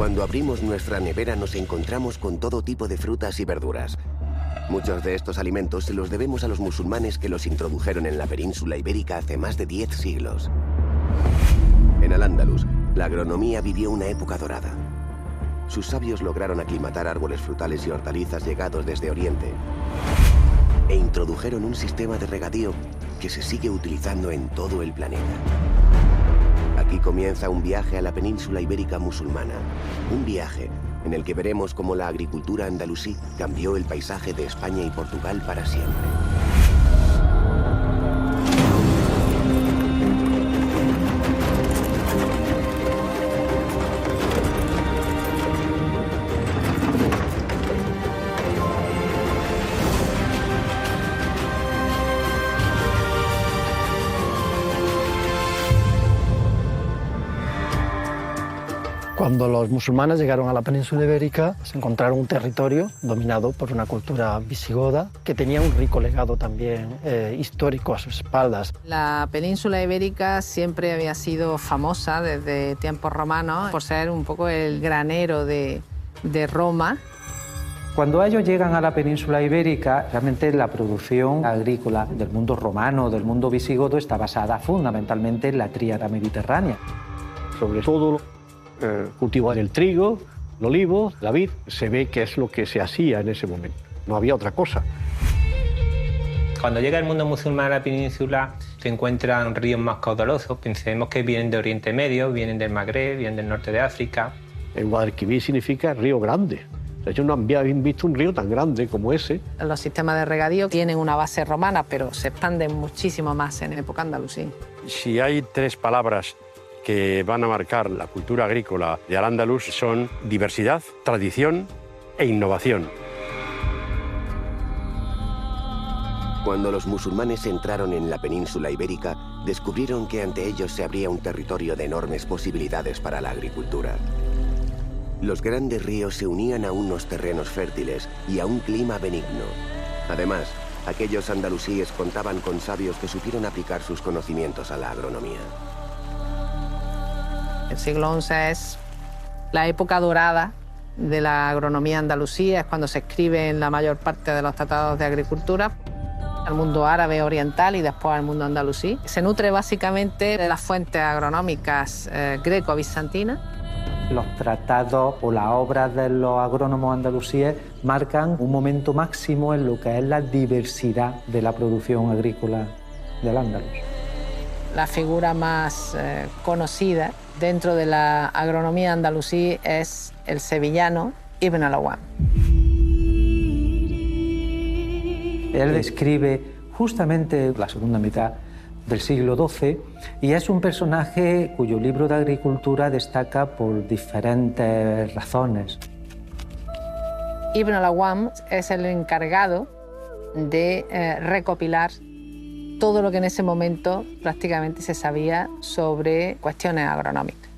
Cuando abrimos nuestra nevera nos encontramos con todo tipo de frutas y verduras. Muchos de estos alimentos se los debemos a los musulmanes que los introdujeron en la península ibérica hace más de 10 siglos. En Al-Ándalus, la agronomía vivió una época dorada. Sus sabios lograron aclimatar árboles frutales y hortalizas llegados desde Oriente e introdujeron un sistema de regadío que se sigue utilizando en todo el planeta. Aquí comienza un viaje a la península ibérica musulmana, un viaje en el que veremos cómo la agricultura andalusí cambió el paisaje de España y Portugal para siempre. Cuando los musulmanes llegaron a la península ibérica, se encontraron un territorio dominado por una cultura visigoda que tenía un rico legado también histórico a sus espaldas. La península ibérica siempre había sido famosa desde tiempos romanos por ser un poco el granero de Roma. Cuando ellos llegan a la península ibérica, realmente la producción agrícola del mundo romano, del mundo visigodo, está basada fundamentalmente en la tríada mediterránea. Sobre todo cultivar el trigo, el olivo, la vid, se ve que es lo que se hacía en ese momento. No había otra cosa. Cuando llega el mundo musulmán a la península, se encuentran ríos más caudalosos. Pensemos que vienen de Oriente Medio, vienen del Magreb, vienen del norte de África. El Guadalquivir significa río grande. Ellos no habían visto un río tan grande como ese. Los sistemas de regadío tienen una base romana, pero se expanden muchísimo más en época andalusí. Si hay tres palabras que van a marcar la cultura agrícola de Al-Ándalus son diversidad, tradición e innovación. Cuando los musulmanes entraron en la península ibérica, descubrieron que ante ellos se abría un territorio de enormes posibilidades para la agricultura. Los grandes ríos se unían a unos terrenos fértiles y a un clima benigno. Además, aquellos andalusíes contaban con sabios que supieron aplicar sus conocimientos a la agronomía. El siglo XI es la época dorada de la agronomía andalusí, es cuando se escriben la mayor parte de los tratados de agricultura al mundo árabe oriental y después al mundo andalusí. Se nutre básicamente de las fuentes agronómicas greco-bizantinas. Los tratados o las obras de los agrónomos andalusíes marcan un momento máximo en lo que es la diversidad de la producción agrícola del Al-Ándalus. La figura más conocida dentro de la agronomía andalusí es el sevillano Ibn al-Awwam. Él escribe justamente la segunda mitad del siglo XII y es un personaje cuyo libro de agricultura destaca por diferentes razones. Ibn al-Awwam es el encargado de recopilar todo lo que en ese momento prácticamente se sabía sobre cuestiones agronómicas.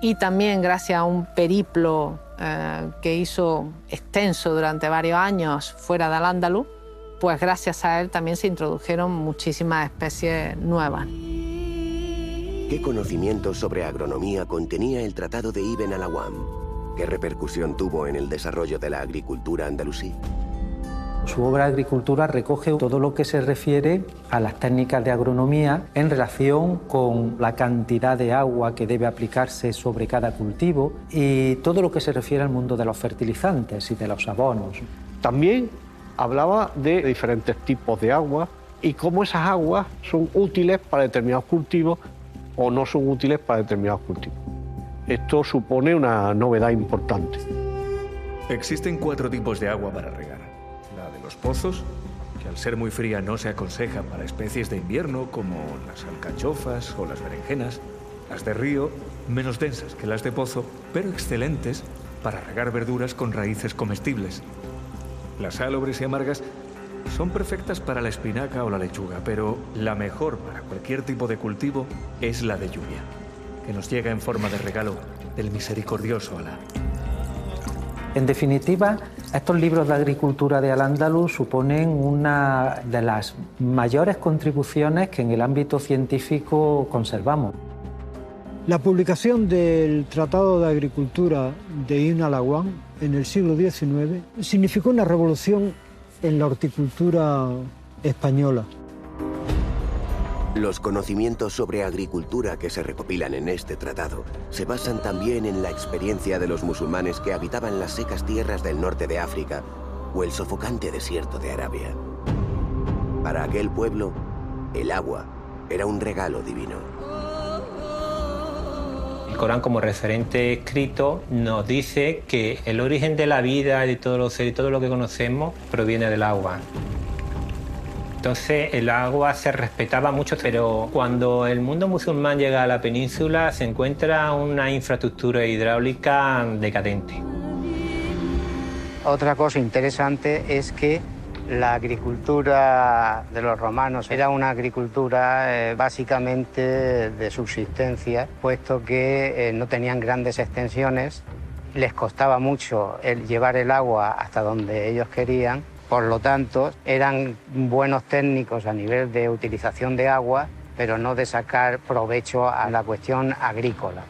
Y también gracias a un periplo que hizo extenso durante varios años fuera de Al-Ándalus, pues gracias a él también se introdujeron muchísimas especies nuevas. ¿Qué conocimientos sobre agronomía contenía el Tratado de Ibn al-Awwam? ¿Qué repercusión tuvo en el desarrollo de la agricultura andalusí? Su obra Agricultura recoge todo lo que se refiere a las técnicas de agronomía en relación con la cantidad de agua que debe aplicarse sobre cada cultivo y todo lo que se refiere al mundo de los fertilizantes y de los abonos. También hablaba de diferentes tipos de agua y cómo esas aguas son útiles para determinados cultivos o no son útiles para determinados cultivos. Esto supone una novedad importante. Existen 4 tipos de agua para regar. La de los pozos, que al ser muy fría no se aconseja para especies de invierno como las alcachofas o las berenjenas. Las de río, menos densas que las de pozo, pero excelentes para regar verduras con raíces comestibles. Las salobres y amargas son perfectas para la espinaca o la lechuga, pero la mejor para cualquier tipo de cultivo es la de lluvia, que nos llega en forma de regalo del misericordioso Alá. En definitiva, estos libros de agricultura de Al-Ándalus suponen una de las mayores contribuciones que en el ámbito científico conservamos. La publicación del Tratado de Agricultura de Ibn al-Awwam en el siglo XIX significó una revolución en la horticultura española. Los conocimientos sobre agricultura que se recopilan en este tratado se basan también en la experiencia de los musulmanes que habitaban las secas tierras del norte de África o el sofocante desierto de Arabia. Para aquel pueblo, el agua era un regalo divino. El Corán, como referente escrito, nos dice que el origen de la vida, de todos los seres y todo lo que conocemos, proviene del agua. Entonces, el agua se respetaba mucho, pero cuando el mundo musulmán llega a la península, se encuentra una infraestructura hidráulica decadente. Otra cosa interesante es que la agricultura de los romanos era una agricultura básicamente de subsistencia, puesto que no tenían grandes extensiones, les costaba mucho llevar el agua hasta donde ellos querían, por lo tanto eran buenos técnicos a nivel de utilización de agua, pero no de sacar provecho a la cuestión agrícola.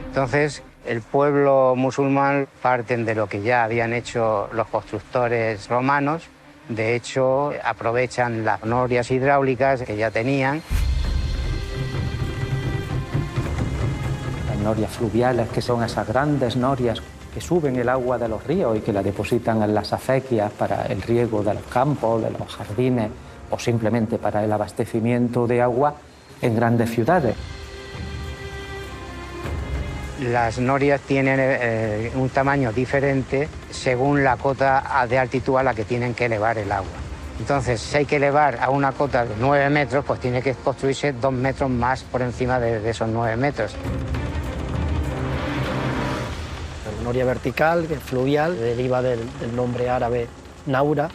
Entonces, el pueblo musulmán parten de lo que ya habían hecho los constructores romanos. De hecho, aprovechan las norias hidráulicas que ya tenían. Las norias fluviales, que son esas grandes norias que suben el agua de los ríos y que la depositan en las acequias para el riego de los campos, de los jardines o simplemente para el abastecimiento de agua en grandes ciudades. Las norias tienen un tamaño diferente según la cota de altitud a la que tienen que elevar el agua. Entonces, si hay que elevar a una cota de 9 metros, pues tiene que construirse 2 metros más por encima de esos 9 metros. La noria vertical, que es fluvial, deriva del nombre árabe Naura,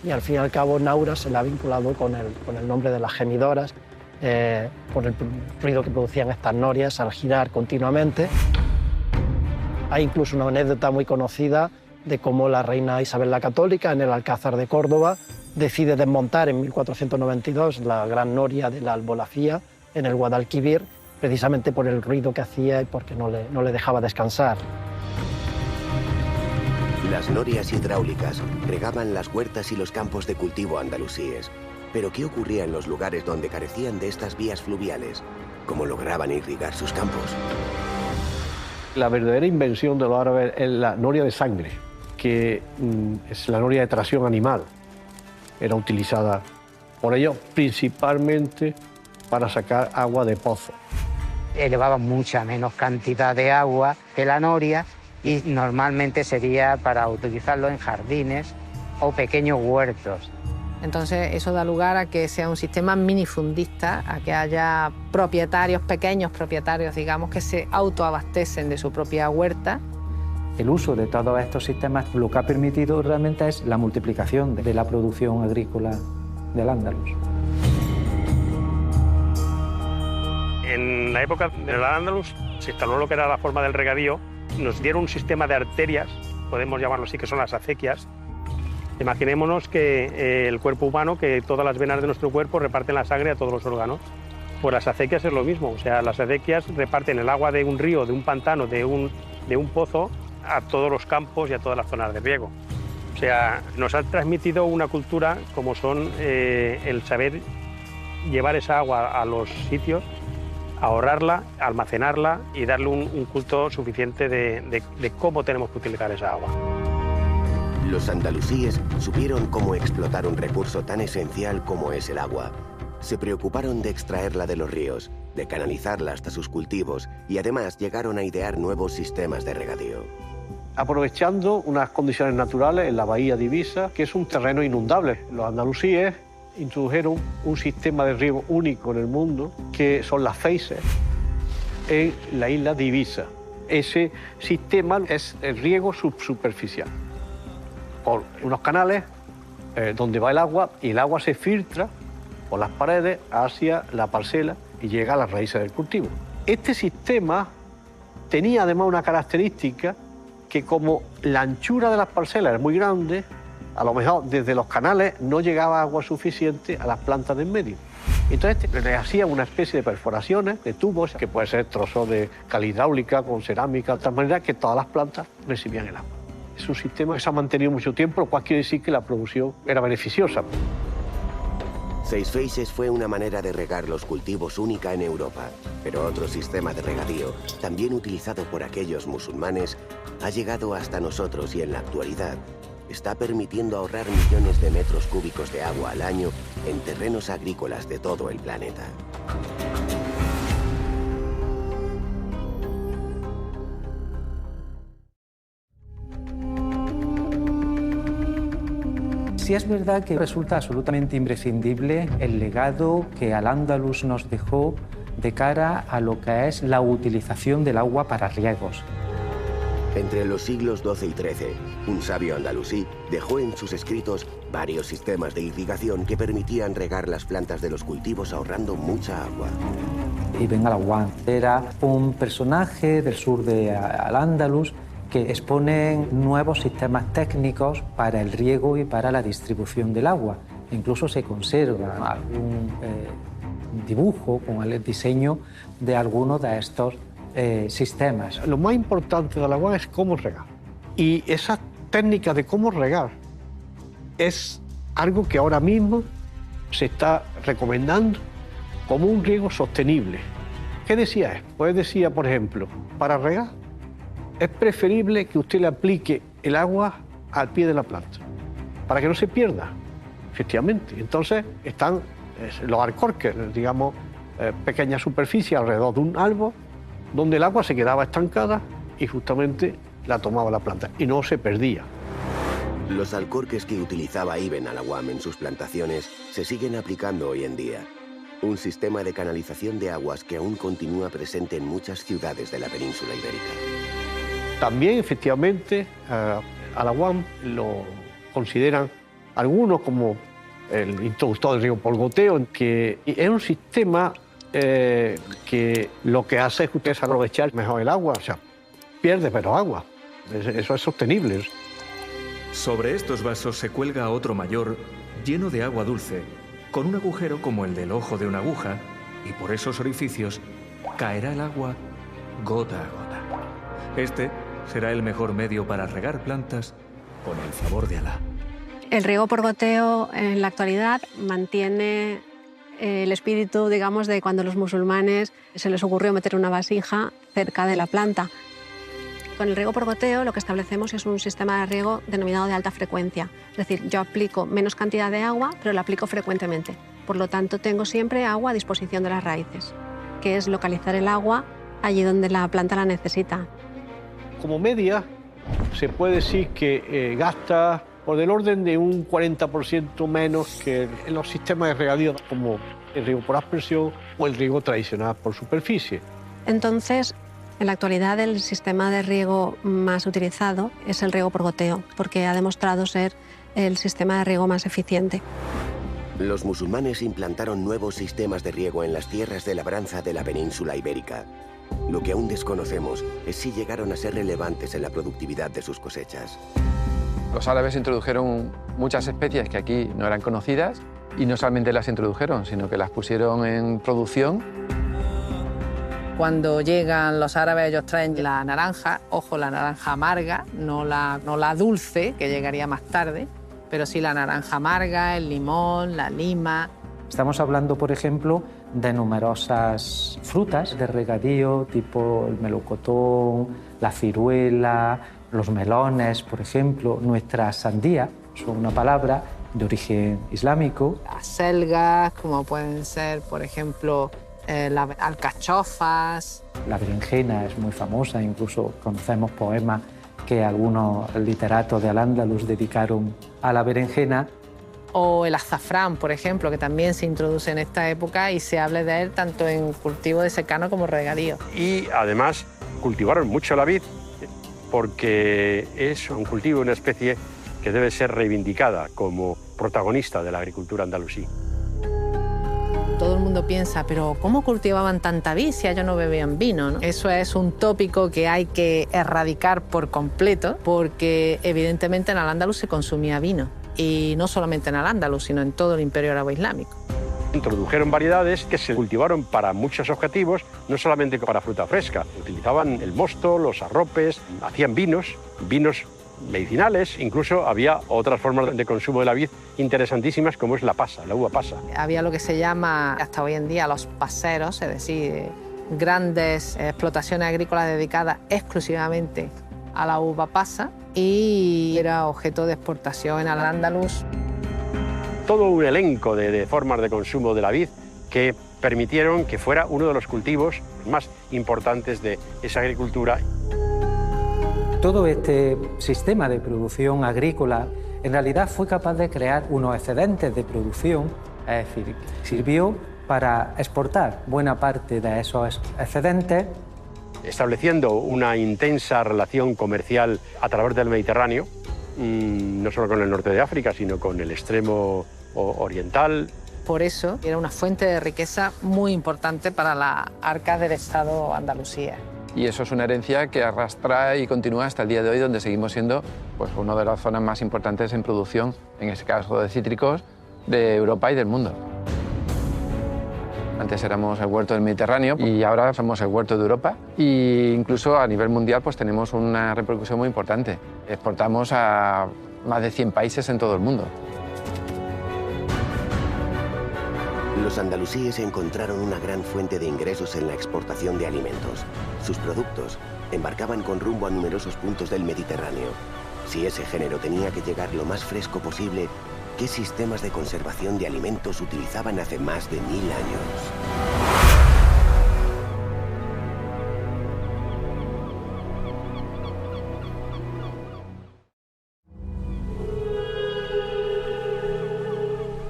y al fin y al cabo Naura se la ha vinculado con el nombre de las gemidoras, por el ruido que producían estas norias al girar continuamente. Hay incluso una anécdota muy conocida de cómo la reina Isabel la Católica, en el Alcázar de Córdoba, decide desmontar en 1492 la gran noria de la Albolafía en el Guadalquivir, precisamente por el ruido que hacía y porque no le dejaba descansar. Las norias hidráulicas regaban las huertas y los campos de cultivo andalusíes. Pero ¿qué ocurría en los lugares donde carecían de estas vías fluviales? ¿Cómo lograban irrigar sus campos? La verdadera invención de los árabes es la noria de sangre, que es la noria de tracción animal. Era utilizada por ellos principalmente para sacar agua de pozos. Elevaban mucha menos cantidad de agua que la noria y normalmente sería para utilizarlo en jardines o pequeños huertos. Entonces eso da lugar a que sea un sistema minifundista, a que haya propietarios, pequeños propietarios, digamos, que se autoabastecen de su propia huerta. El uso de todos estos sistemas lo que ha permitido realmente es la multiplicación de la producción agrícola del Al-Ándalus. En la época del Al-Ándalus se instaló lo que era la forma del regadío. Nos dieron un sistema de arterias, podemos llamarlo así, que son las acequias. Imaginémonos que el cuerpo humano, que todas las venas de nuestro cuerpo reparten la sangre a todos los órganos. Pues las acequias es lo mismo, o sea, las acequias reparten el agua de un río, de un pantano, de un pozo a todos los campos y a todas las zonas de riego. O sea, nos ha transmitido una cultura como son el saber llevar esa agua a los sitios, ahorrarla, almacenarla y darle un culto suficiente de cómo tenemos que utilizar esa agua. Los andalusíes supieron cómo explotar un recurso tan esencial como es el agua. Se preocuparon de extraerla de los ríos, de canalizarla hasta sus cultivos y además llegaron a idear nuevos sistemas de regadío. Aprovechando unas condiciones naturales en la bahía de Ibiza, que es un terreno inundable. Los andalusíes introdujeron un sistema de riego único en el mundo, que son las feises, en la isla de Ibiza. Ese sistema es el riego subsuperficial, por unos canales donde va el agua y el agua se filtra por las paredes hacia la parcela y llega a las raíces del cultivo. Este sistema tenía además una característica que, como la anchura de las parcelas es muy grande, a lo mejor desde los canales no llegaba agua suficiente a las plantas de en medio. Entonces le hacían una especie de perforaciones de tubos, que puede ser trozos de cal hidráulica con cerámica, de tal manera que todas las plantas recibían el agua. Es un sistema que se ha mantenido mucho tiempo, lo cual quiere decir que la producción era beneficiosa. Seis Faces fue una manera de regar los cultivos única en Europa, pero otro sistema de regadío, también utilizado por aquellos musulmanes, ha llegado hasta nosotros y en la actualidad está permitiendo ahorrar millones de metros cúbicos de agua al año en terrenos agrícolas de todo el planeta. Sí es verdad que resulta absolutamente imprescindible el legado que Al-Ándalus nos dejó de cara a lo que es la utilización del agua para riegos. Entre los siglos XII y XIII, un sabio andalusí dejó en sus escritos varios sistemas de irrigación que permitían regar las plantas de los cultivos ahorrando mucha agua. Ibn al-Awwam era un personaje del sur de Al-Ándalus que expone nuevos sistemas técnicos para el riego y para la distribución del agua. Incluso se conserva algún dibujo con el diseño de algunos de estos sistemas. Lo más importante del agua es cómo regar. Y esa técnica de cómo regar es algo que ahora mismo se está recomendando como un riego sostenible. ¿Qué decía él? Pues decía, por ejemplo, para regar es preferible que usted le aplique el agua al pie de la planta, para que no se pierda, efectivamente. Entonces están los alcorques, digamos, pequeñas superficies alrededor de un árbol, donde el agua se quedaba estancada y justamente la tomaba la planta y no se perdía. Los alcorques que utilizaba Ibn al-Awwam en sus plantaciones se siguen aplicando hoy en día. Un sistema de canalización de aguas que aún continúa presente en muchas ciudades de la península ibérica. También, efectivamente, al-Awwam lo consideran algunos como el introductor del riego por goteo, que es un sistema que lo que hace es que usted aprovechar mejor el agua, o sea, pierde pero agua. Eso es sostenible. Sobre estos vasos se cuelga otro mayor, lleno de agua dulce, con un agujero como el del ojo de una aguja, y por esos orificios caerá el agua gota a gota. Este será el mejor medio para regar plantas con el favor de Alá. El riego por goteo en la actualidad mantiene el espíritu, digamos, de cuando los musulmanes se les ocurrió meter una vasija cerca de la planta. Con el riego por goteo lo que establecemos es un sistema de riego denominado de alta frecuencia. Es decir, yo aplico menos cantidad de agua, pero la aplico frecuentemente. Por lo tanto, tengo siempre agua a disposición de las raíces, que es localizar el agua allí donde la planta la necesita. Como media, se puede decir que gasta por del orden de un 40% menos que en los sistemas de regadío, como el riego por aspersión o el riego tradicional por superficie. Entonces, en la actualidad el sistema de riego más utilizado es el riego por goteo, porque ha demostrado ser el sistema de riego más eficiente. Los musulmanes implantaron nuevos sistemas de riego en las tierras de labranza de la península ibérica. Lo que aún desconocemos es si llegaron a ser relevantes en la productividad de sus cosechas. Los árabes introdujeron muchas especies que aquí no eran conocidas y no solamente las introdujeron, sino que las pusieron en producción. Cuando llegan los árabes, ellos traen la naranja, ojo, la naranja amarga, no la dulce, que llegaría más tarde, pero sí la naranja amarga, el limón, la lima. Estamos hablando, por ejemplo, de numerosas frutas de regadío, tipo el melocotón, la ciruela, los melones, por ejemplo, nuestra sandía, son una palabra de origen islámico. Las selgas, como pueden ser, por ejemplo, las alcachofas. La berenjena es muy famosa, incluso conocemos poemas que algunos literatos de Al-Ándalus dedicaron a la berenjena. O el azafrán, por ejemplo, que también se introduce en esta época y se habla de él tanto en cultivo de secano como regadío. Y además cultivaron mucho la vid porque es un cultivo, una especie que debe ser reivindicada como protagonista de la agricultura andalusí. Todo el mundo piensa, pero ¿cómo cultivaban tanta vid si ellos no bebían vino, ¿no? Eso es un tópico que hay que erradicar por completo, porque evidentemente en Al-Ándalus se consumía vino. Y no solamente en Al-Ándalus, sino en todo el Imperio Árabe Islámico. Introdujeron variedades que se cultivaron para muchos objetivos, no solamente para fruta fresca. Utilizaban el mosto, los arropes, hacían vinos medicinales, incluso había otras formas de consumo de la vid interesantísimas como es la pasa, la uva pasa. Había lo que se llama hasta hoy en día los paseros, es decir, grandes explotaciones agrícolas dedicadas exclusivamente a la uva pasa y era objeto de exportación al Andalus. Todo un elenco de formas de consumo de la vid que permitieron que fuera uno de los cultivos más importantes de esa agricultura. Todo este sistema de producción agrícola en realidad fue capaz de crear unos excedentes de producción, es decir, sirvió para exportar buena parte de esos excedentes. Estableciendo una intensa relación comercial a través del Mediterráneo, no solo con el norte de África, sino con el extremo oriental. Por eso era una fuente de riqueza muy importante para las arcas del Estado Andalusía. Y eso es una herencia que arrastra y continúa hasta el día de hoy, donde seguimos siendo pues, una de las zonas más importantes en producción, en este caso de cítricos, de Europa y del mundo. Antes éramos el huerto del Mediterráneo y ahora somos el huerto de Europa. E incluso a nivel mundial pues, tenemos una repercusión muy importante. Exportamos a más de 100 países en todo el mundo. Los andalusíes encontraron una gran fuente de ingresos en la exportación de alimentos. Sus productos embarcaban con rumbo a numerosos puntos del Mediterráneo. Si ese género tenía que llegar lo más fresco posible, ¿qué sistemas de conservación de alimentos utilizaban hace más de 1000 años?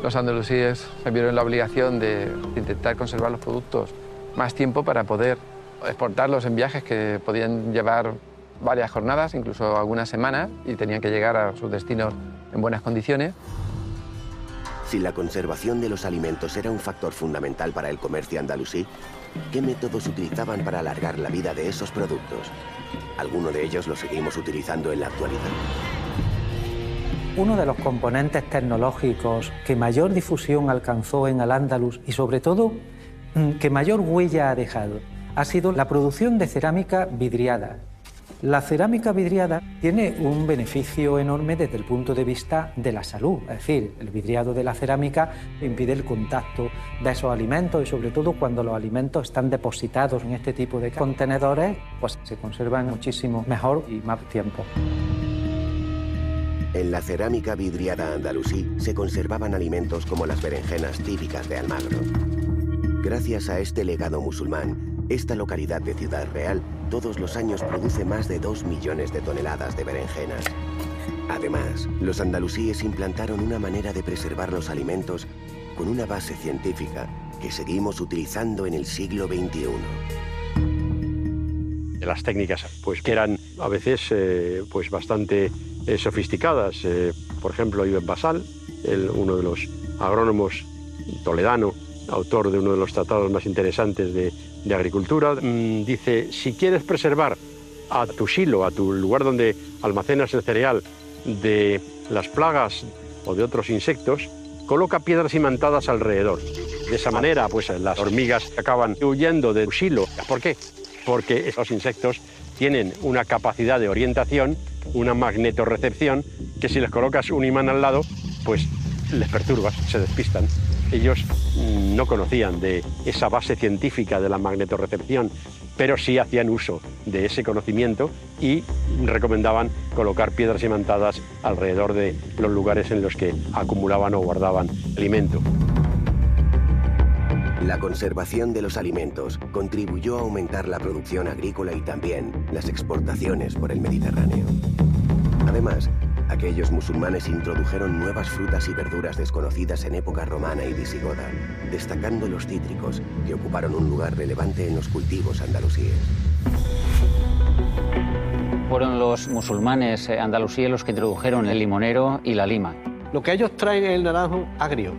Los andalusíes se vieron en la obligación de intentar conservar los productos más tiempo para poder exportarlos en viajes que podían llevar varias jornadas, incluso algunas semanas, y tenían que llegar a sus destinos en buenas condiciones. Si la conservación de los alimentos era un factor fundamental para el comercio andalusí, ¿qué métodos utilizaban para alargar la vida de esos productos? ¿Alguno de ellos lo seguimos utilizando en la actualidad? Uno de los componentes tecnológicos que mayor difusión alcanzó en Al-Ándalus y sobre todo que mayor huella ha dejado ha sido la producción de cerámica vidriada. La cerámica vidriada tiene un beneficio enorme desde el punto de vista de la salud, es decir, el vidriado de la cerámica impide el contacto de esos alimentos y sobre todo cuando los alimentos están depositados en este tipo de contenedores, pues se conservan muchísimo mejor y más tiempo. En la cerámica vidriada andalusí se conservaban alimentos como las berenjenas típicas de Almagro. Gracias a este legado musulmán, esta localidad de Ciudad Real todos los años produce más de 2 millones de toneladas de berenjenas. Además, los andalusíes implantaron una manera de preservar los alimentos con una base científica que seguimos utilizando en el siglo XXI. Las técnicas pues, que eran a veces pues, bastante sofisticadas. Por ejemplo, Ibn Basal, uno de los agrónomos toledano, autor de uno de los tratados más interesantes de agricultura, dice, si quieres preservar a tu silo, a tu lugar donde almacenas el cereal, de las plagas o de otros insectos, coloca piedras imantadas alrededor. De esa manera, pues las hormigas acaban huyendo de tu silo. ¿Por qué? Porque esos insectos tienen una capacidad de orientación, una magnetorrecepción, que si les colocas un imán al lado, pues les perturbas, se despistan. Ellos no conocían de esa base científica de la magnetorrecepción, pero sí hacían uso de ese conocimiento y recomendaban colocar piedras imantadas alrededor de los lugares en los que acumulaban o guardaban alimento. La conservación de los alimentos contribuyó a aumentar la producción agrícola y también las exportaciones por el Mediterráneo. Además, aquellos musulmanes introdujeron nuevas frutas y verduras desconocidas en época romana y visigoda, destacando los cítricos, que ocuparon un lugar relevante en los cultivos andalusíes. Fueron los musulmanes andalusíes los que introdujeron el limonero y la lima. Lo que ellos traen es el naranjo agrio.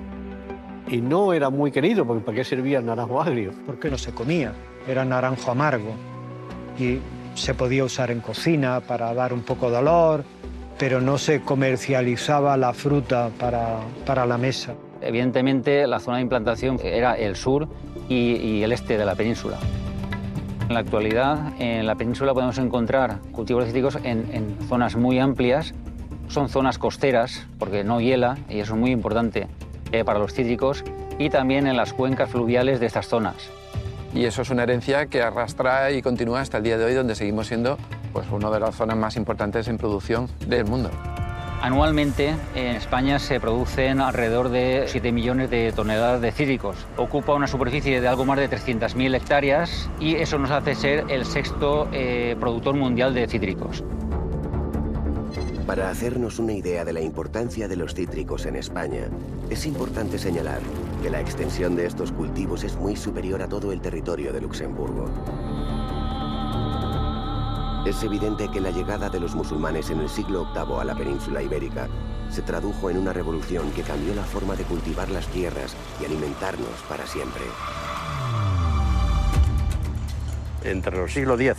Y no era muy querido, porque ¿para qué servía el naranjo agrio? Porque no se comía, era naranjo amargo. Y se podía usar en cocina para dar un poco de olor, pero no se comercializaba la fruta para la mesa. Evidentemente, la zona de implantación era el sur y el este de la península. En la actualidad, en la península podemos encontrar cultivos de cítricos en zonas muy amplias. Son zonas costeras, porque no hiela, y eso es muy importante para los cítricos, y también en las cuencas fluviales de estas zonas. Y eso es una herencia que arrastra y continúa hasta el día de hoy, donde seguimos siendo pues, una de las zonas más importantes en producción del mundo. Anualmente en España se producen alrededor de 7 millones de toneladas de cítricos. Ocupa una superficie de algo más de 300.000 hectáreas y eso nos hace ser el sexto productor mundial de cítricos. Para hacernos una idea de la importancia de los cítricos en España, es importante señalar que la extensión de estos cultivos es muy superior a todo el territorio de Luxemburgo. Es evidente que la llegada de los musulmanes en el siglo VIII a la península ibérica se tradujo en una revolución que cambió la forma de cultivar las tierras y alimentarnos para siempre. Entre el siglo X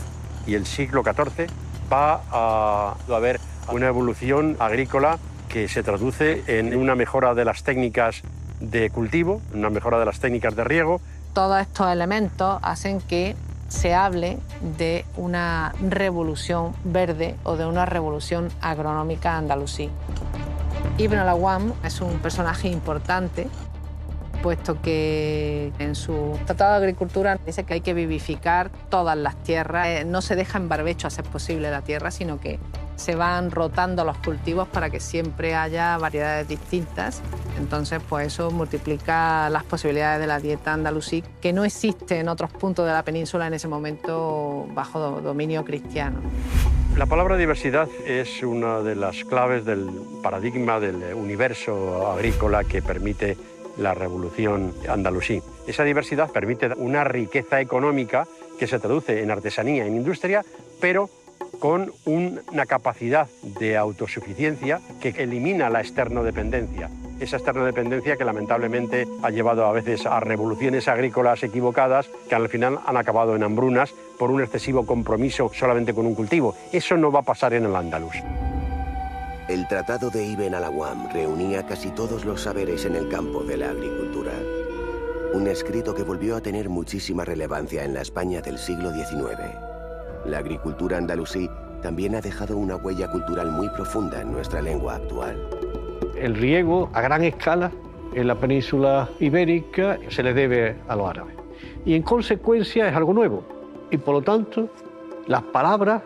y el siglo XIV va a haber una evolución agrícola que se traduce en una mejora de las técnicas de cultivo, una mejora de las técnicas de riego. Todos estos elementos hacen que se hable de una revolución verde o de una revolución agronómica andalusí. Ibn al-Awwam es un personaje importante, puesto que en su Tratado de Agricultura dice que hay que vivificar todas las tierras. No se deja en barbecho a ser posible la tierra, sino que se van rotando los cultivos para que siempre haya variedades distintas. Entonces, pues eso multiplica las posibilidades de la dieta andalusí, que no existe en otros puntos de la península en ese momento bajo dominio cristiano. La palabra diversidad es una de las claves del paradigma del universo agrícola que permite la revolución andalusí. Esa diversidad permite una riqueza económica que se traduce en artesanía, en industria, pero con una capacidad de autosuficiencia que elimina la externodependencia. Esa externodependencia que lamentablemente ha llevado a veces a revoluciones agrícolas equivocadas que al final han acabado en hambrunas por un excesivo compromiso solamente con un cultivo. Eso no va a pasar en el andaluz. El Tratado de Ibn al-Awwam reunía casi todos los saberes en el campo de la agricultura. Un escrito que volvió a tener muchísima relevancia en la España del siglo XIX. La agricultura andalusí también ha dejado una huella cultural muy profunda en nuestra lengua actual. El riego a gran escala en la península ibérica se le debe a los árabes. Y en consecuencia es algo nuevo. Y por lo tanto, las palabras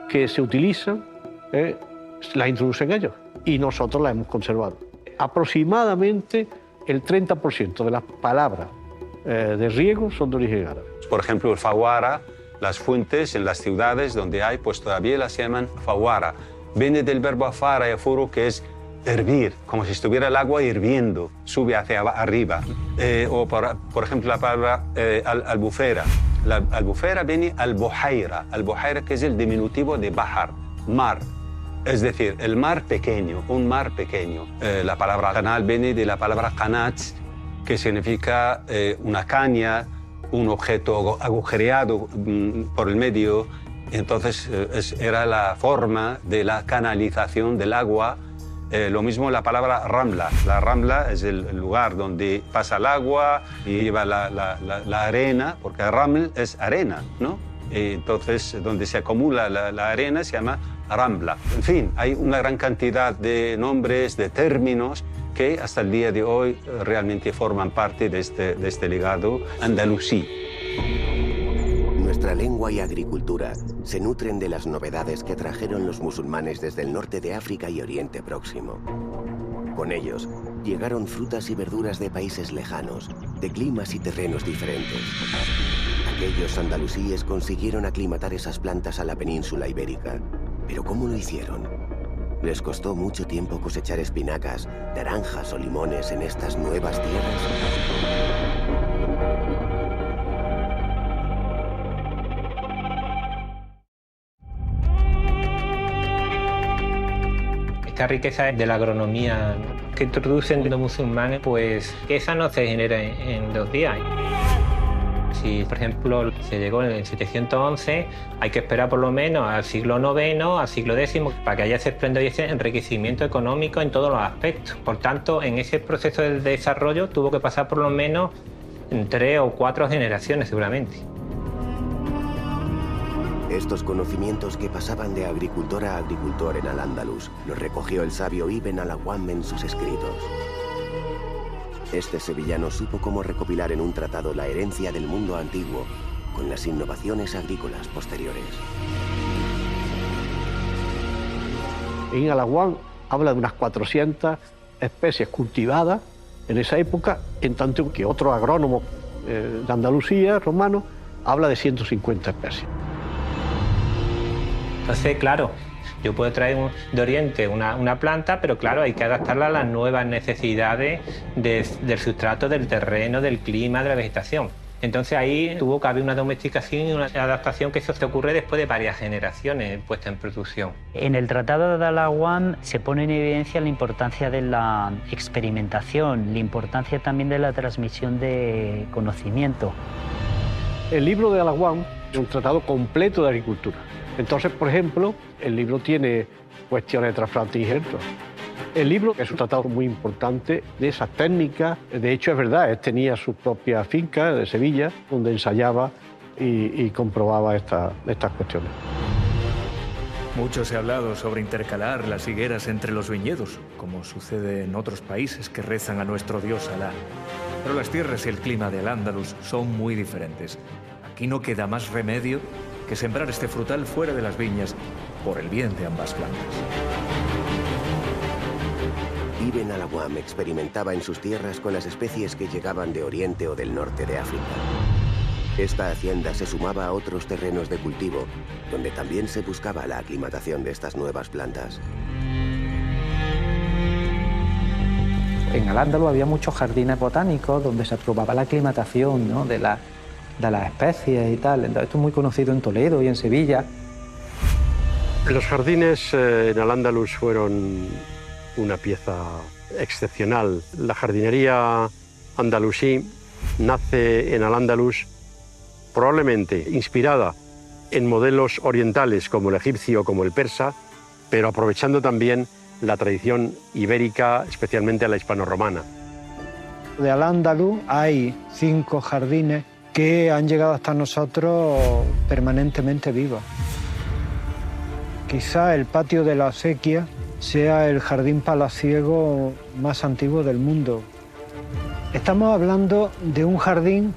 que se utilizan las introducen ellos. Y nosotros las hemos conservado. Aproximadamente el 30% de las palabras de riego son de origen árabe. Por ejemplo, el fawara, las fuentes en las ciudades donde hay, pues todavía las llaman fawara. Viene del verbo afara y afuro, que es hervir, como si estuviera el agua hirviendo, sube hacia arriba. O por ejemplo la palabra albufera. La albufera viene al-buhaira, que es el diminutivo de bahar, mar. Es decir, el mar pequeño, un mar pequeño. La palabra canal viene de la palabra qanat, que significa una caña, un objeto agujereado por el medio. Entonces era la forma de la canalización del agua. Lo mismo la palabra ramla. La ramla es el lugar donde pasa el agua y lleva la arena, porque raml es arena, ¿no? Y entonces donde se acumula la arena se llama rambla. En fin, hay una gran cantidad de nombres, de términos que hasta el día de hoy realmente forman parte de este legado andalusí. Nuestra lengua y agricultura se nutren de las novedades que trajeron los musulmanes desde el norte de África y Oriente Próximo. Con ellos llegaron frutas y verduras de países lejanos, de climas y terrenos diferentes. Aquellos andalusíes consiguieron aclimatar esas plantas a la península ibérica. ¿Pero cómo lo hicieron? ¿Les costó mucho tiempo cosechar espinacas, naranjas o limones en estas nuevas tierras? Esta riqueza de la agronomía que introducen los musulmanes, pues que esa no se genera en 2 días. Si, por ejemplo, se llegó en el 711, hay que esperar por lo menos al siglo IX, al siglo X, para que haya ese esplendor y ese enriquecimiento económico en todos los aspectos. Por tanto, en ese proceso de desarrollo tuvo que pasar por lo menos 3 o 4 generaciones, seguramente. Estos conocimientos que pasaban de agricultor a agricultor en Al-Ándalus los recogió el sabio Ibn al-Awwam en sus escritos. Este sevillano supo cómo recopilar en un tratado la herencia del mundo antiguo con las innovaciones agrícolas posteriores. Ibn al-Awwam habla de unas 400 especies cultivadas en esa época, en tanto que otro agrónomo de Andalucía, romano, habla de 150 especies. Entonces, claro, yo puedo traer de Oriente una planta, pero claro, hay que adaptarla a las nuevas necesidades del sustrato, del terreno, del clima, de la vegetación. Entonces ahí tuvo que haber una domesticación y una adaptación que eso se ocurre después de varias generaciones puesta en producción. En el Tratado de Al-Awwam se pone en evidencia la importancia de la experimentación, la importancia también de la transmisión de conocimiento. El libro de Al-Awwam es un tratado completo de agricultura. Entonces, por ejemplo, el libro tiene cuestiones de trasplante y injertos. El libro es un tratado muy importante de esas técnicas. De hecho, es verdad, él tenía su propia finca de Sevilla, donde ensayaba y comprobaba estas cuestiones. Mucho se ha hablado sobre intercalar las higueras entre los viñedos, como sucede en otros países que rezan a nuestro dios Alá. Pero las tierras y el clima de Al-Ándalus son muy diferentes. Aquí no queda más remedio que sembrar este frutal fuera de las viñas por el bien de ambas plantas. Ibn al-Awwam experimentaba en sus tierras con las especies que llegaban de Oriente o del norte de África. Esta hacienda se sumaba a otros terrenos de cultivo, donde también se buscaba la aclimatación de estas nuevas plantas. En Al-Ándalus había muchos jardines botánicos donde se probaba la aclimatación, ¿no?, de las especies y tal. Entonces, esto es muy conocido en Toledo y en Sevilla. Los jardines en Al-Ándalus fueron una pieza excepcional. La jardinería andalusí nace en Al-Ándalus probablemente inspirada en modelos orientales como el egipcio o como el persa, pero aprovechando también la tradición ibérica, especialmente la hispano-romana. De Al-Ándalus hay 5 jardines que han llegado hasta nosotros permanentemente vivos. Quizá el patio de la acequia sea el jardín palaciego más antiguo del mundo. Estamos hablando de un jardín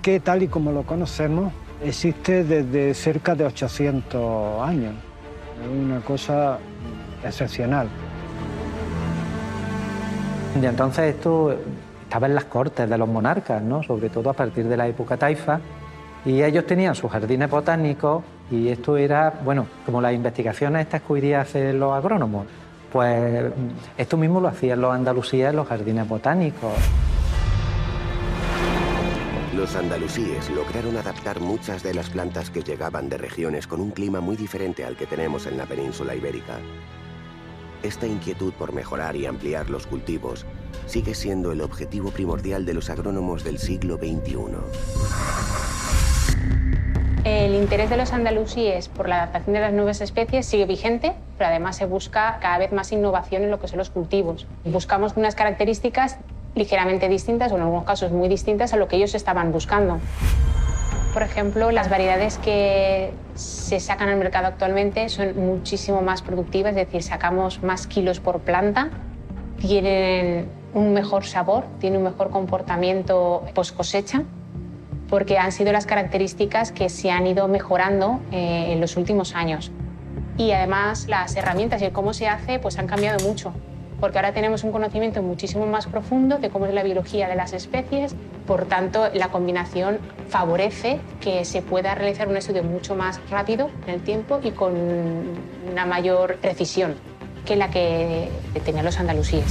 que, tal y como lo conocemos, existe desde cerca de 800 años. Es una cosa excepcional. Y entonces esto estaba en las cortes de los monarcas, ¿no?, sobre todo a partir de la época taifa, y ellos tenían sus jardines botánicos y esto era, bueno, como las investigaciones estas que hoy día hacen los agrónomos, pues esto mismo lo hacían los andalusíes en los jardines botánicos. Los andalusíes lograron adaptar muchas de las plantas que llegaban de regiones con un clima muy diferente al que tenemos en la península ibérica. Esta inquietud por mejorar y ampliar los cultivos sigue siendo el objetivo primordial de los agrónomos del siglo XXI. El interés de los andalusíes por la adaptación de las nuevas especies sigue vigente, pero además se busca cada vez más innovación en lo que son los cultivos. Buscamos unas características ligeramente distintas, o en algunos casos muy distintas, a lo que ellos estaban buscando. Por ejemplo, las variedades que se sacan al mercado actualmente son muchísimo más productivas, es decir, sacamos más kilos por planta, tienen un mejor sabor, tienen un mejor comportamiento post cosecha, porque han sido las características que se han ido mejorando en los últimos años. Y además las herramientas y el cómo se hace pues han cambiado mucho, porque ahora tenemos un conocimiento muchísimo más profundo de cómo es la biología de las especies. Por tanto, la combinación favorece que se pueda realizar un estudio mucho más rápido en el tiempo y con una mayor precisión que la que tenían los andalusíes.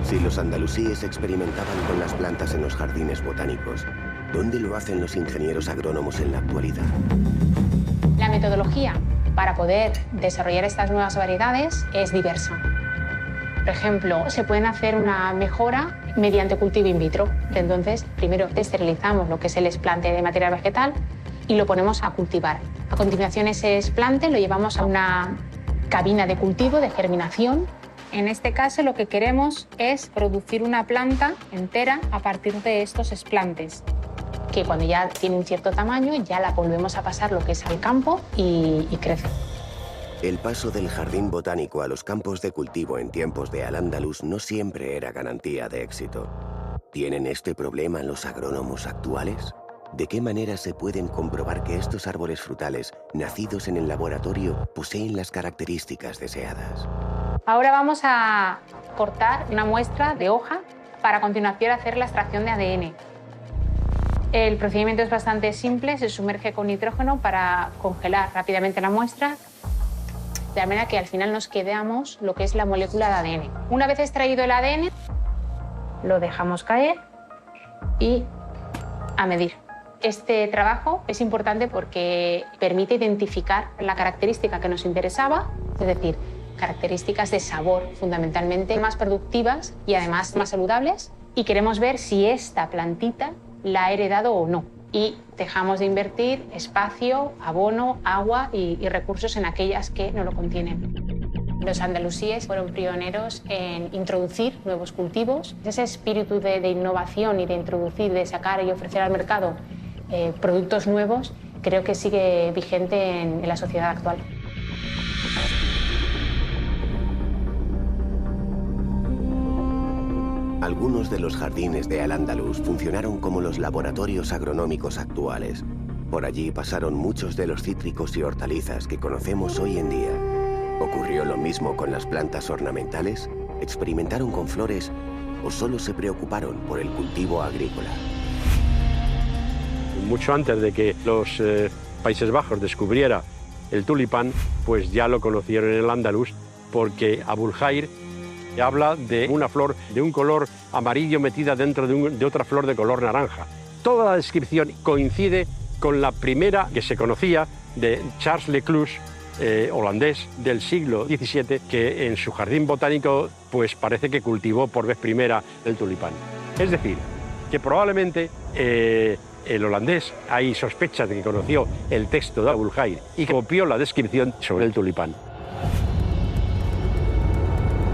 Si los andalusíes experimentaban con las plantas en los jardines botánicos, ¿dónde lo hacen los ingenieros agrónomos en la actualidad? La metodología para poder desarrollar estas nuevas variedades es diversa. Por ejemplo, se pueden hacer una mejora mediante cultivo in vitro. Entonces, primero esterilizamos lo que es el explante de material vegetal y lo ponemos a cultivar. A continuación, ese explante lo llevamos a una cabina de cultivo, de germinación. En este caso, lo que queremos es producir una planta entera a partir de estos explantes, que cuando ya tiene un cierto tamaño, ya la volvemos a pasar lo que es al campo y crece. El paso del jardín botánico a los campos de cultivo en tiempos de Al-Ándalus no siempre era garantía de éxito. ¿Tienen este problema los agrónomos actuales? ¿De qué manera se pueden comprobar que estos árboles frutales, nacidos en el laboratorio, poseen las características deseadas? Ahora vamos a cortar una muestra de hoja para a continuación hacer la extracción de ADN. El procedimiento es bastante simple, se sumerge con nitrógeno para congelar rápidamente la muestra, de manera que al final nos quedamos lo que es la molécula de ADN. Una vez extraído el ADN, lo dejamos caer y a medir. Este trabajo es importante porque permite identificar la característica que nos interesaba, es decir, características de sabor fundamentalmente más productivas y además más saludables, y queremos ver si esta plantita la ha heredado o no. Y dejamos de invertir espacio, abono, agua y recursos en aquellas que no lo contienen. Los andalusíes fueron pioneros en introducir nuevos cultivos. Ese espíritu de innovación y de introducir, de sacar y ofrecer al mercado productos nuevos, creo que sigue vigente en la sociedad actual. Algunos de los jardines de Al-Ándalus funcionaron como los laboratorios agronómicos actuales. Por allí pasaron muchos de los cítricos y hortalizas que conocemos hoy en día. ¿Ocurrió lo mismo con las plantas ornamentales? ¿Experimentaron con flores o solo se preocuparon por el cultivo agrícola? Mucho antes de que los Países Bajos descubriera el tulipán, pues ya lo conocieron en el Andaluz, porque Abul Khair habla de una flor de un color amarillo metida dentro de otra flor de color naranja. Toda la descripción coincide con la primera que se conocía de Charles Leclus, holandés del siglo XVII, que en su jardín botánico pues parece que cultivó por vez primera el tulipán. Es decir, que probablemente el holandés hay sospechas de que conoció el texto de Abul Khair y copió la descripción sobre el tulipán.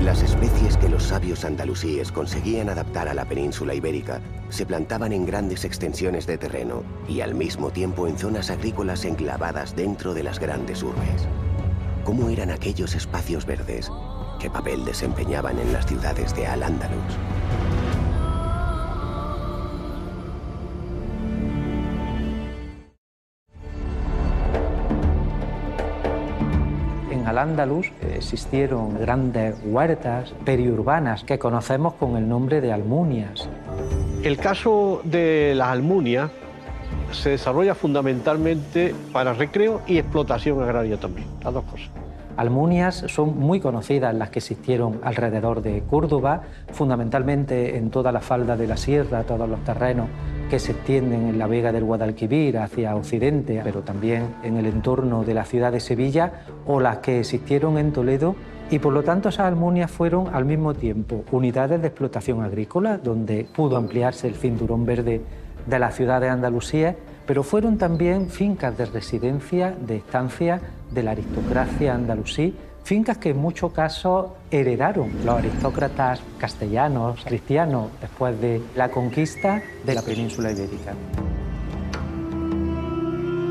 Las especies que los sabios andalusíes conseguían adaptar a la península ibérica se plantaban en grandes extensiones de terreno y al mismo tiempo en zonas agrícolas enclavadas dentro de las grandes urbes. ¿Cómo eran aquellos espacios verdes? ¿Qué papel desempeñaban en las ciudades de Al-Ándalus? En Al-Ándalus existieron grandes huertas periurbanas que conocemos con el nombre de almunias. El caso de las almunias se desarrolla fundamentalmente para recreo y explotación agraria también, las dos cosas. Almunias son muy conocidas las que existieron alrededor de Córdoba, fundamentalmente en toda la falda de la sierra, todos los terrenos que se extienden en la vega del Guadalquivir hacia occidente, pero también en el entorno de la ciudad de Sevilla, o las que existieron en Toledo, y por lo tanto esas almunias fueron al mismo tiempo unidades de explotación agrícola, donde pudo ampliarse el cinturón verde de la ciudad de Andalucía, pero fueron también fincas de residencia, de estancia de la aristocracia andalusí, fincas que en muchos casos heredaron los aristócratas castellanos, cristianos, después de la conquista de la península ibérica.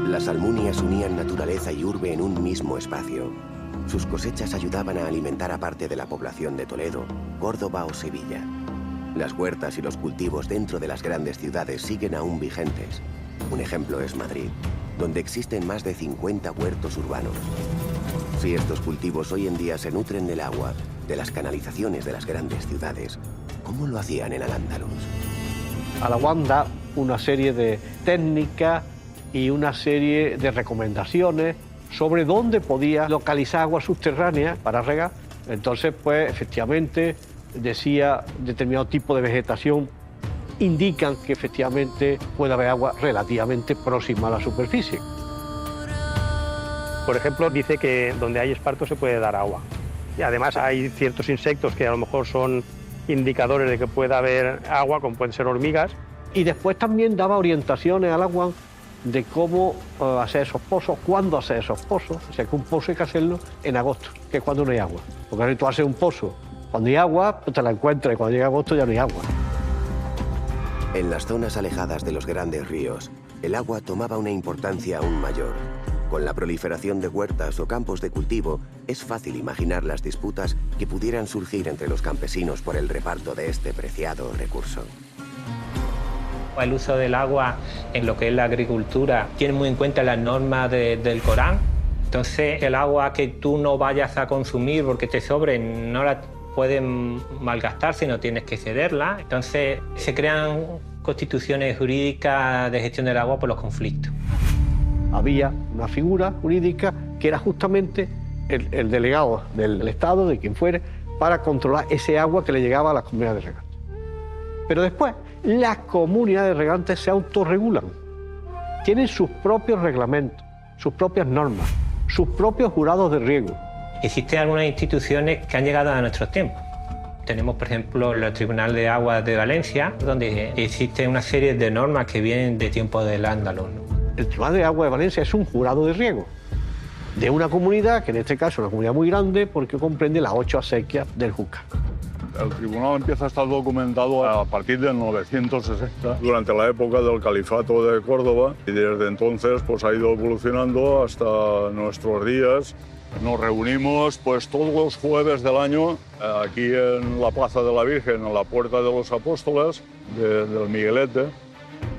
Las almunias unían naturaleza y urbe en un mismo espacio. Sus cosechas ayudaban a alimentar a parte de la población de Toledo, Córdoba o Sevilla. Las huertas y los cultivos dentro de las grandes ciudades siguen aún vigentes. Un ejemplo es Madrid, donde existen más de 50 huertos urbanos. Si estos cultivos hoy en día se nutren del agua, de las canalizaciones de las grandes ciudades, ¿cómo lo hacían en Al-Ándalus? Al-Awwam da una serie de técnicas y una serie de recomendaciones sobre dónde podía localizar agua subterránea para regar. Entonces, pues, efectivamente, decía determinado tipo de vegetación indican que efectivamente puede haber agua relativamente próxima a la superficie. Por ejemplo, dice que donde hay esparto se puede dar agua. Y además hay ciertos insectos que a lo mejor son indicadores de que pueda haber agua, como pueden ser hormigas. Y después también daba orientaciones al agua de cómo hacer esos pozos, cuándo hacer esos pozos. O sea, que un pozo hay que hacerlo en agosto, que es cuando no hay agua. Porque si tú haces un pozo cuando hay agua, pues te la encuentras, y cuando llega agosto ya no hay agua. En las zonas alejadas de los grandes ríos, el agua tomaba una importancia aún mayor. Con la proliferación de huertas o campos de cultivo, es fácil imaginar las disputas que pudieran surgir entre los campesinos por el reparto de este preciado recurso. El uso del agua en lo que es la agricultura tiene muy en cuenta las normas del Corán. Entonces, el agua que tú no vayas a consumir porque te sobre, no la puedes malgastar, sino tienes que cederla. Entonces, se crean constituciones jurídicas de gestión del agua por los conflictos. Había una figura jurídica que era justamente el delegado del Estado, de quien fuere, para controlar ese agua que le llegaba a las comunidades regantes. Pero después, las comunidades regantes se autorregulan. Tienen sus propios reglamentos, sus propias normas, sus propios jurados de riego. Existen algunas instituciones que han llegado a nuestros tiempos. Tenemos, por ejemplo, el Tribunal de Aguas de Valencia, donde existe una serie de normas que vienen de tiempos del Al-Ándalus, ¿no? El Tribunal de Aguas de Valencia es un jurado de riego de una comunidad, que en este caso es una comunidad muy grande, porque comprende las 8 acequias del Júcar. El tribunal empieza a estar documentado a partir de 960, durante la época del Califato de Córdoba, y desde entonces pues, ha ido evolucionando hasta nuestros días. Nos reunimos pues, todos los jueves del año aquí en la Plaza de la Virgen, en la Puerta de los Apóstoles del Miguelete.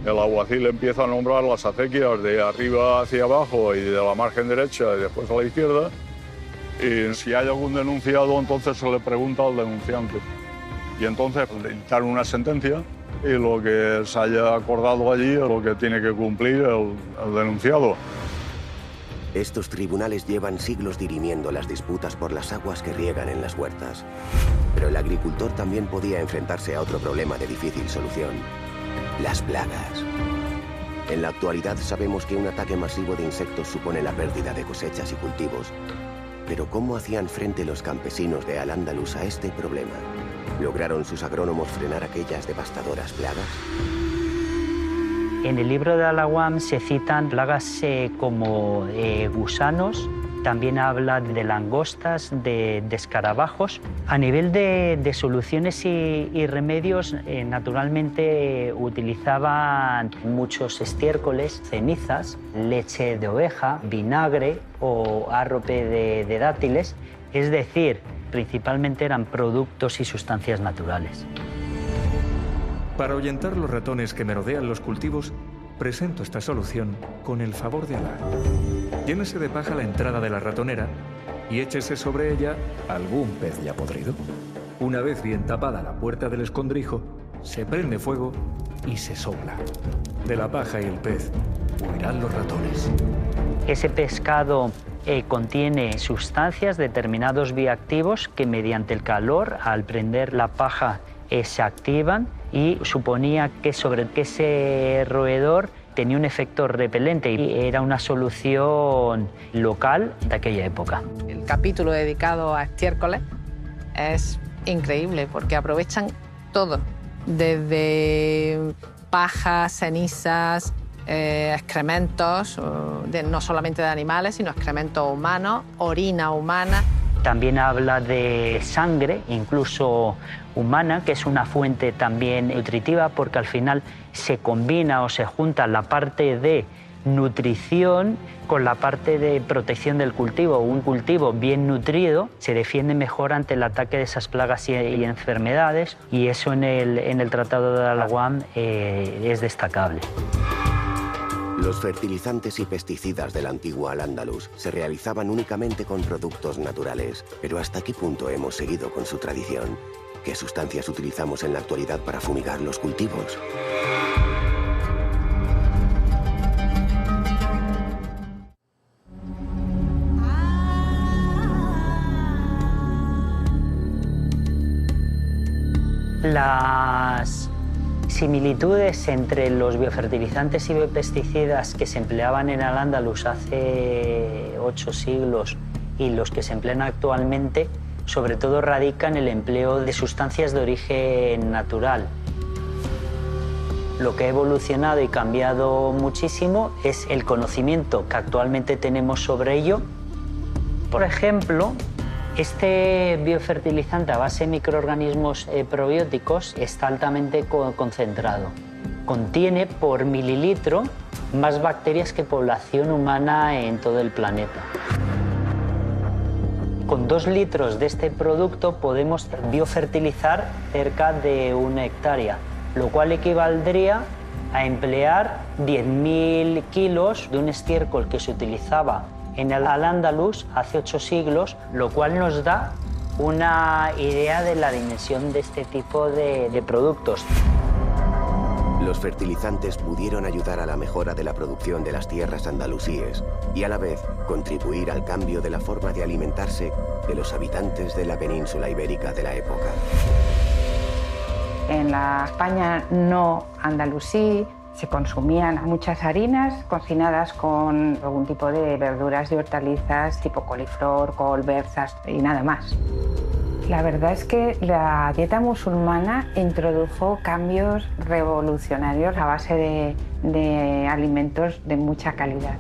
El alguacil empieza a nombrar las acequias de arriba hacia abajo y de la margen derecha y después a la izquierda. Y si hay algún denunciado, entonces se le pregunta al denunciante. Y entonces le dictan una sentencia y lo que se haya acordado allí es lo que tiene que cumplir el denunciado. Estos tribunales llevan siglos dirimiendo las disputas por las aguas que riegan en las huertas. Pero el agricultor también podía enfrentarse a otro problema de difícil solución: las plagas. En la actualidad sabemos que un ataque masivo de insectos supone la pérdida de cosechas y cultivos. Pero ¿cómo hacían frente los campesinos de Al-Ándalus a este problema? ¿Lograron sus agrónomos frenar aquellas devastadoras plagas? En el libro de Al-Awwam se citan plagas como gusanos, también habla de langostas, de escarabajos. A nivel de soluciones y remedios, naturalmente utilizaban muchos estiércoles, cenizas, leche de oveja, vinagre o arrope de dátiles, es decir, principalmente eran productos y sustancias naturales. Para ahuyentar los ratones que merodean los cultivos, presento esta solución con el favor de Alá. Llénese de paja la entrada de la ratonera y échese sobre ella algún pez ya podrido. Una vez bien tapada la puerta del escondrijo, se prende fuego y se sopla. De la paja y el pez huirán los ratones. Ese pescado contiene sustancias, determinados bioactivos, que mediante el calor, al prender la paja, se activan, y suponía que sobre ese roedor tenía un efecto repelente y era una solución local de aquella época. El capítulo dedicado a estiércoles es increíble porque aprovechan todo, desde pajas, cenizas, excrementos, no solamente de animales, sino excrementos humanos, orina humana. También habla de sangre, incluso humana, que es una fuente también nutritiva porque al final se combina o se junta la parte de nutrición con la parte de protección del cultivo. Un cultivo bien nutrido se defiende mejor ante el ataque de esas plagas y enfermedades, y eso en el Tratado de Al-Awwam es destacable. Los fertilizantes y pesticidas del antiguo Al-Ándalus se realizaban únicamente con productos naturales. Pero ¿hasta qué punto hemos seguido con su tradición? ¿Qué sustancias utilizamos en la actualidad para fumigar los cultivos? Las similitudes entre los biofertilizantes y biopesticidas que se empleaban en Al-Ándalus hace 8 siglos y los que se emplean actualmente sobre todo radica en el empleo de sustancias de origen natural. Lo que ha evolucionado y cambiado muchísimo es el conocimiento que actualmente tenemos sobre ello. Por ejemplo, este biofertilizante a base de microorganismos probióticos está altamente concentrado. Contiene por mililitro más bacterias que población humana en todo el planeta. Con 2 litros de este producto podemos biofertilizar cerca de 1 hectárea, lo cual equivaldría a emplear 10.000 kilos de un estiércol que se utilizaba en Al-Ándalus hace 8 siglos, lo cual nos da una idea de la dimensión de este tipo de productos. Los fertilizantes pudieron ayudar a la mejora de la producción de las tierras andalusíes y a la vez contribuir al cambio de la forma de alimentarse de los habitantes de la península ibérica de la época. En la España no andalusí se consumían muchas harinas cocinadas con algún tipo de verduras y hortalizas tipo coliflor, col, berzas y nada más. La verdad es que la dieta musulmana introdujo cambios revolucionarios a base de alimentos de mucha calidad.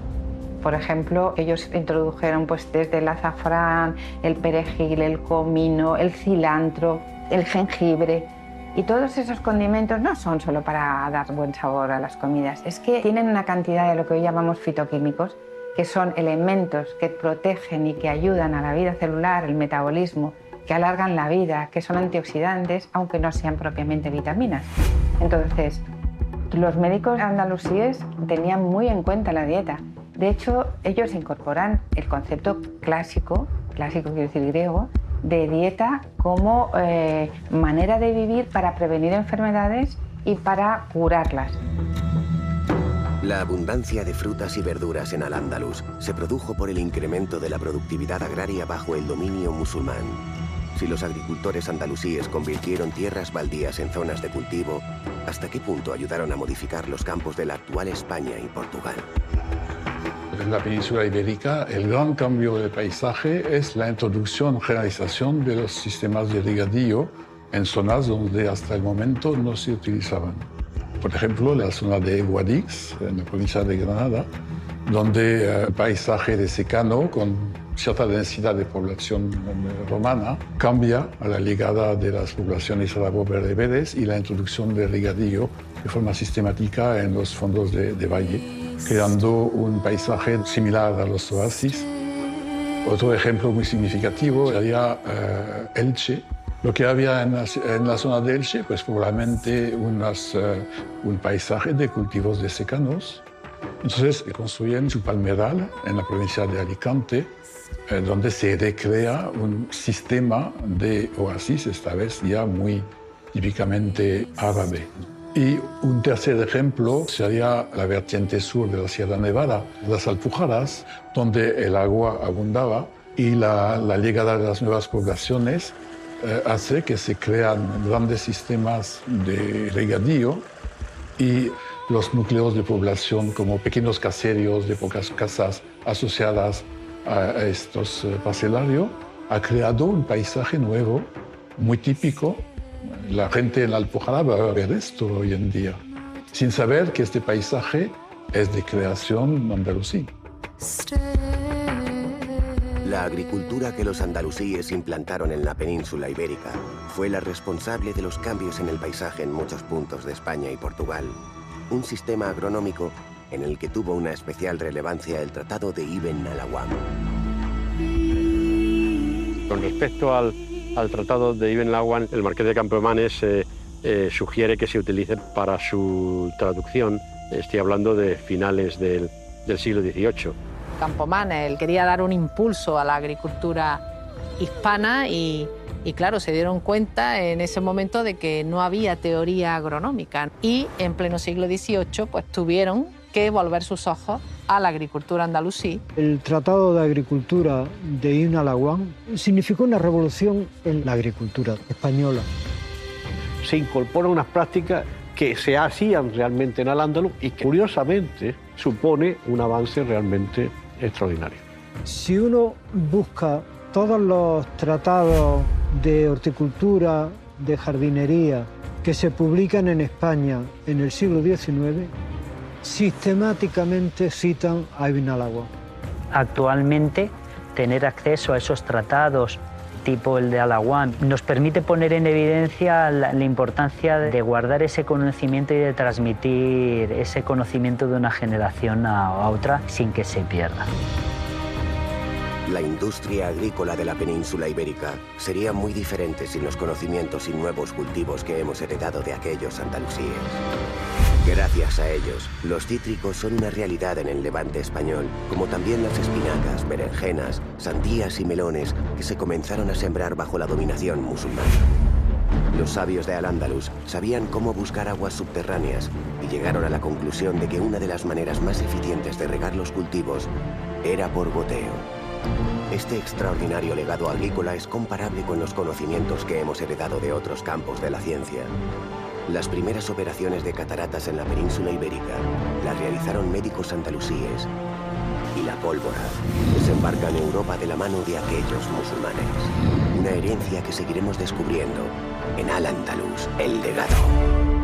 Por ejemplo, ellos introdujeron desde el azafrán, el perejil, el comino, el cilantro, el jengibre. Y todos esos condimentos no son solo para dar buen sabor a las comidas, es que tienen una cantidad de lo que hoy llamamos fitoquímicos, que son elementos que protegen y que ayudan a la vida celular, el metabolismo, que alargan la vida, que son antioxidantes, aunque no sean propiamente vitaminas. Entonces, los médicos andalusíes tenían muy en cuenta la dieta. De hecho, ellos incorporan el concepto clásico quiere decir griego, de dieta como manera de vivir para prevenir enfermedades y para curarlas. La abundancia de frutas y verduras en Al-Ándalus se produjo por el incremento de la productividad agraria bajo el dominio musulmán. Si los agricultores andalusíes convirtieron tierras baldías en zonas de cultivo, ¿hasta qué punto ayudaron a modificar los campos de la actual España y Portugal? En la península ibérica, el gran cambio de paisaje es la introducción, generalización de los sistemas de regadío en zonas donde hasta el momento no se utilizaban. Por ejemplo, la zona de Guadix, en la provincia de Granada, donde el paisaje de secano con cierta densidad de población romana cambia a la llegada de las poblaciones arabo-bereberes y la introducción del regadío de forma sistemática en los fondos de valle, creando un paisaje similar a los oasis. Otro ejemplo muy significativo sería Elche. Lo que había en la zona de Elche, pues probablemente un paisaje de cultivos de secanos. Entonces construyen su palmeral en la provincia de Alicante, donde se recrea un sistema de oasis, esta vez ya muy típicamente árabe. Y un tercer ejemplo sería la vertiente sur de la Sierra Nevada, las Alpujarras, donde el agua abundaba y la llegada de las nuevas poblaciones hace que se crean grandes sistemas de regadío y los núcleos de población como pequeños caseríos de pocas casas asociadas a estos parcelarios ha creado un paisaje nuevo, muy típico. La gente en la Alpujarra va a ver esto hoy en día, sin saber que este paisaje es de creación andalusí. La agricultura que los andalusíes implantaron en la península ibérica fue la responsable de los cambios en el paisaje en muchos puntos de España y Portugal. Un sistema agronómico en el que tuvo una especial relevancia el Tratado de Ibn al-Awwam. Con respecto al Tratado de Ibn al-Awwam, el marqués de Campomanes sugiere que se utilice para su traducción, estoy hablando de finales del siglo XVIII. Campomanes, él quería dar un impulso a la agricultura hispana y claro, se dieron cuenta en ese momento de que no había teoría agronómica y en pleno siglo XVIII pues tuvieron que volver sus ojos a la agricultura andalusí. El Tratado de Agricultura de Ibn al-Awwam significó una revolución en la agricultura española. Se incorporan unas prácticas que se hacían realmente en Al-Ándalus y que curiosamente supone un avance realmente extraordinario. Si uno busca Todos los tratados de horticultura, de jardinería, que se publican en España en el siglo XIX, sistemáticamente citan a Ibn al-Awwam. Actualmente, tener acceso a esos tratados tipo el de Al-Awwam nos permite poner en evidencia la importancia de guardar ese conocimiento y de transmitir ese conocimiento de una generación a otra sin que se pierda. La industria agrícola de la península ibérica sería muy diferente sin los conocimientos y nuevos cultivos que hemos heredado de aquellos andalusíes. Gracias a ellos, los cítricos son una realidad en el levante español, como también las espinacas, berenjenas, sandías y melones que se comenzaron a sembrar bajo la dominación musulmana. Los sabios de Al-Ándalus sabían cómo buscar aguas subterráneas y llegaron a la conclusión de que una de las maneras más eficientes de regar los cultivos era por goteo. Este extraordinario legado agrícola es comparable con los conocimientos que hemos heredado de otros campos de la ciencia. Las primeras operaciones de cataratas en la península ibérica las realizaron médicos andalusíes, y la pólvora desembarca en Europa de la mano de aquellos musulmanes. Una herencia que seguiremos descubriendo en Al-Ándalus, el legado.